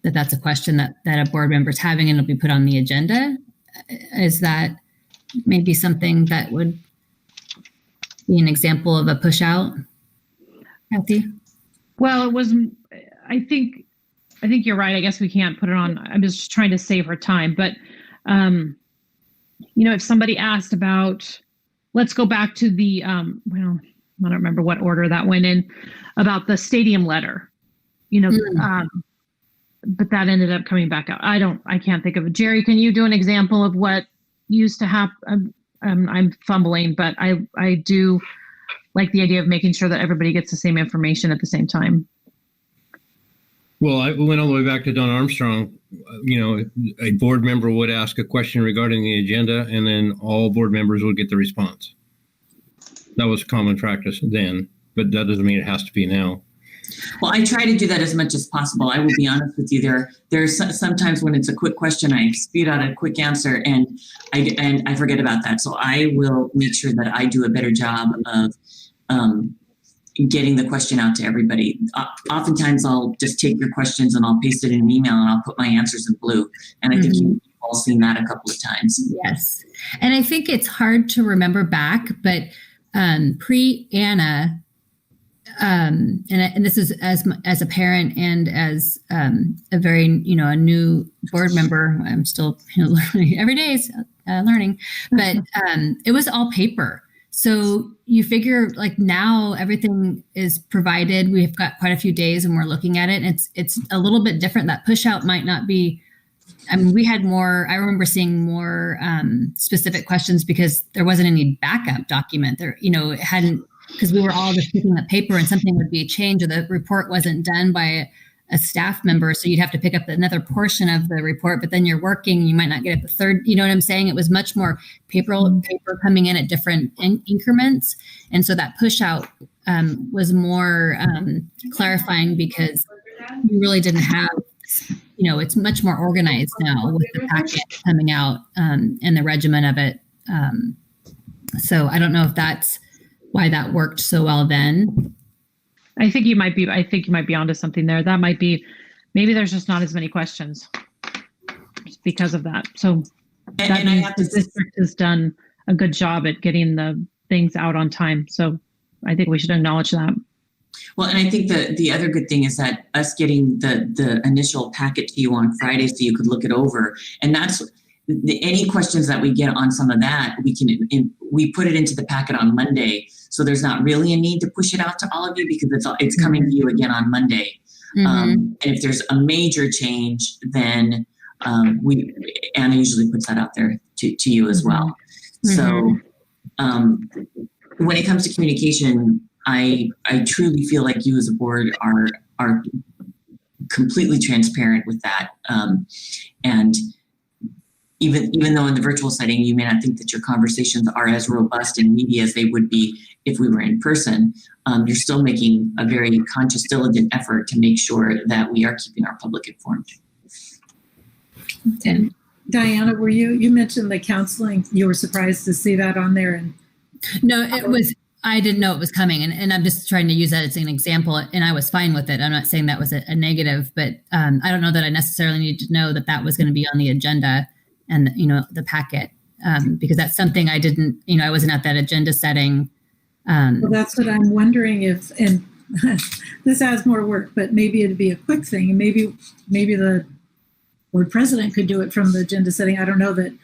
That's a question that a board member's having, and it'll be put on the agenda. Is that maybe something that would be an example of a push out, Kathy? Well, it was. I think you're right. I guess we can't put it on. I'm just trying to save her time, but. If somebody asked about, let's go back to the, I don't remember what order that went in, about the stadium letter, but that ended up coming back out. I can't think of it. Jerry, can you do an example of what used to happen? I'm fumbling, but I do like the idea of making sure that everybody gets the same information at the same time. Well, I went all the way back to Don Armstrong. A board member would ask a question regarding the agenda, and then all board members would get the response. That was common practice then, but that doesn't mean it has to be now. Well, I try to do that as much as possible. I will be honest with you. There's sometimes when it's a quick question, I speed out a quick answer, and I forget about that. So I will make sure that I do a better job of getting the question out to everybody. Oftentimes I'll just take your questions and I'll paste it in an email and I'll put my answers in blue. And I think you've all seen that a couple of times. Yes. And I think it's hard to remember back, but pre-Anna, and this is as a parent and as a very, a new board member, I'm still learning every day. learning, but it was all paper. So you figure like now everything is provided. We've got quite a few days and we're looking at it. And it's a little bit different. That push out might not be, I mean, we had more, I remember seeing more specific questions because there wasn't any backup document there, you know, it hadn't, because we were all just picking up paper and something would be changed or the report wasn't done by a staff member. So you'd have to pick up another portion of the report, but then you're working, you might not get it the third, you know what I'm saying? It was much more paper coming in at different increments. And so that push out was more clarifying because you really didn't have, you know, it's much more organized now with the packet coming out and the regimen of it. So I don't know if that's why that worked so well then. I think you might be onto something there. That might be, maybe there's just not as many questions just because of that. So that means the district has done a good job at getting the things out on time. So I think we should acknowledge that. Well, and I think the other good thing is that us getting the initial packet to you on Friday so you could look it over, and that's any questions that we get on some of that, we put it into the packet on Monday. So there's not really a need to push it out to all of you because it's coming to you again on Monday. And if there's a major change, then Anna usually puts that out there to you as well. So when it comes to communication, I truly feel like you as a board are completely transparent with that. And even though in the virtual setting, you may not think that your conversations are as robust and meaty as they would be if we were in person, you're still making a very conscious, diligent effort to make sure that we are keeping our public informed. And Diana, you mentioned the counseling, you were surprised to see that on there? And no, I didn't know it was coming. And I'm just trying to use that as an example. And I was fine with it. I'm not saying that was a negative, but I don't know that I necessarily need to know that was going to be on the agenda and, you know, the packet, because that's something I didn't, you know, I wasn't at that agenda setting. Well, that's what I'm wondering if, and this adds more work, but maybe it'd be a quick thing. And maybe the board president could do it from the agenda setting. I don't know that,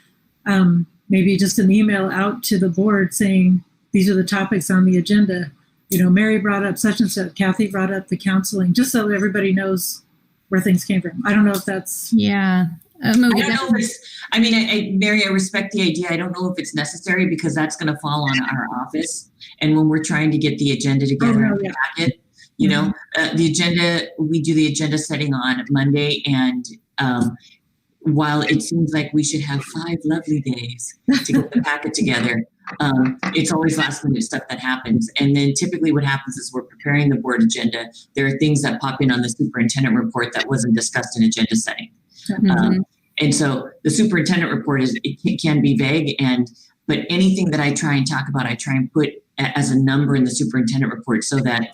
maybe just an email out to the board saying, these are the topics on the agenda. You know, Mary brought up such and such, Kathy brought up the counseling, just so everybody knows where things came from. I don't know if that's... Yeah. I don't know if Mary, I respect the idea. I don't know if it's necessary because that's going to fall on our office. And when we're trying to get the agenda together in the packet, you know, the agenda, we do the agenda setting on Monday. And while it seems like we should have 5 lovely days to get the packet together, it's always last minute stuff that happens. And then typically what happens is we're preparing the board agenda. There are things that pop in on the superintendent report that wasn't discussed in agenda setting. And so the superintendent report it can be vague, but anything that I try and talk about, I try and put as a number in the superintendent report so that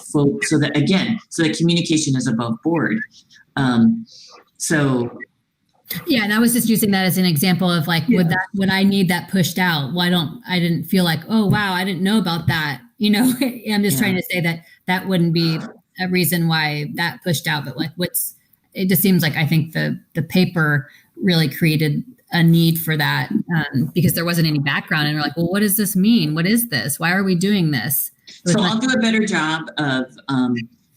communication is above board. Yeah, and I was just using that as an example of like, would I need that pushed out? I didn't feel like, oh, wow, I didn't know about that. You know, I'm just trying to say that wouldn't be a reason why that pushed out, but like it just seems like I think the paper really created a need for that because there wasn't any background and we're like, well, what does this mean? What is this? Why are we doing this? So I'll do a better job of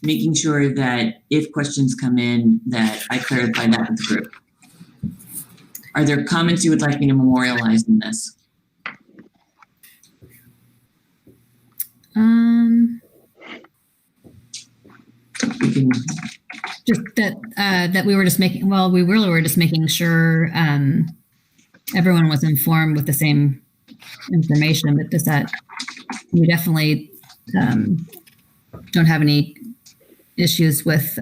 making sure that if questions come in that I clarify that with the group. Are there comments you would like me to memorialize in this? Just that we were just making. Well, we really were just making sure everyone was informed with the same information. But just that we definitely don't have any issues with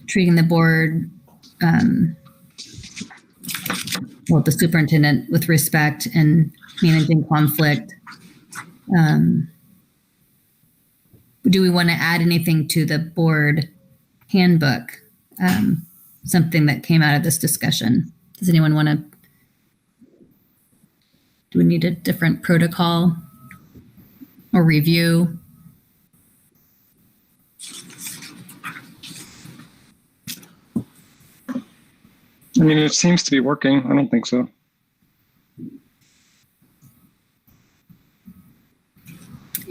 treating the board. The superintendent with respect and managing conflict. Do we want to add anything to the board handbook? Something that came out of this discussion. Does anyone want to? Do we need a different protocol or review? I mean, it seems to be working. I don't think so.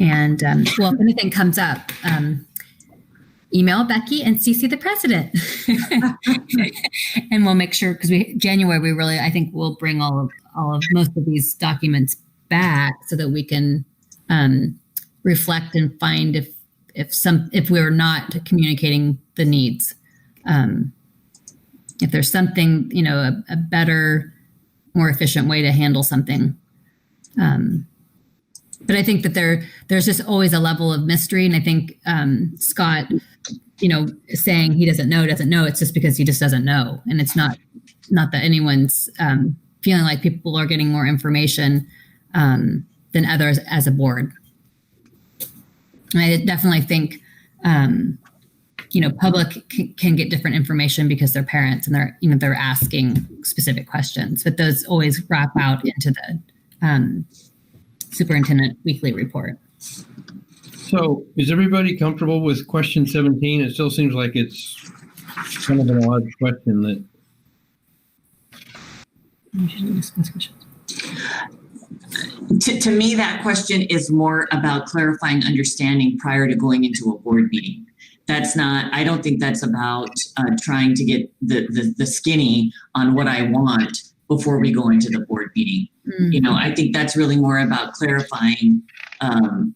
And well, if anything comes up, email Becky and CC the president, and we'll make sure, because January we really, I think we'll bring all of most of these documents back so that we can reflect and find if we're not communicating the needs, if there's something, a better, more efficient way to handle something. But I think that there's just always a level of mystery. And I think Scott, saying he doesn't know. It's just because he just doesn't know. And it's not that anyone's feeling like people are getting more information than others as a board. And I definitely think, public can get different information because they're parents and they're asking specific questions, but those always wrap out into the superintendent weekly report. So is everybody comfortable with question 17? It still seems like it's kind of an odd question that. To me, that question is more about clarifying understanding prior to going into a board meeting. I don't think that's about trying to get the skinny on what I want before we go into the board meeting. Mm-hmm. I think that's really more about clarifying. And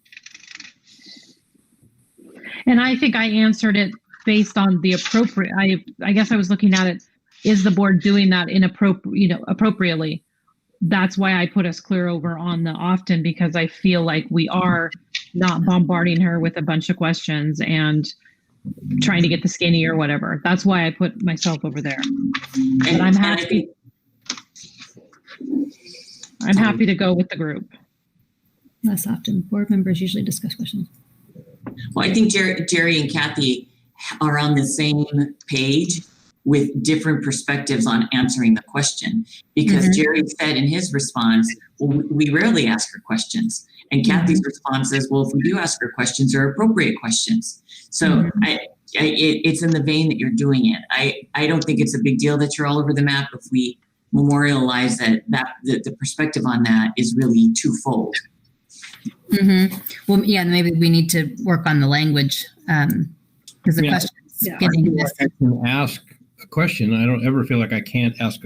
I think I answered it based on the appropriate. I guess I was looking at it. Is the board doing that appropriately? That's why I put us clear over on the often, because I feel like we are not bombarding her with a bunch of questions and trying to get the skinny or whatever. That's why I put myself over there. But I'm happy. I'm happy to go with the group. Less often. Board members usually discuss questions. Well, I think Jerry and Kathy are on the same page with different perspectives on answering the question, because mm-hmm. Jerry said in his response, well, we rarely ask her questions. And Kathy's mm-hmm. response is, well, if we do ask her questions, they're appropriate questions. So mm-hmm. It's in the vein that you're doing it. I don't think it's a big deal that you're all over the map if we memorialize that the perspective on that is really twofold. Mm-hmm. Well, yeah, maybe we need to work on the language because the questions getting I can ask a question. I don't ever feel like I can't ask a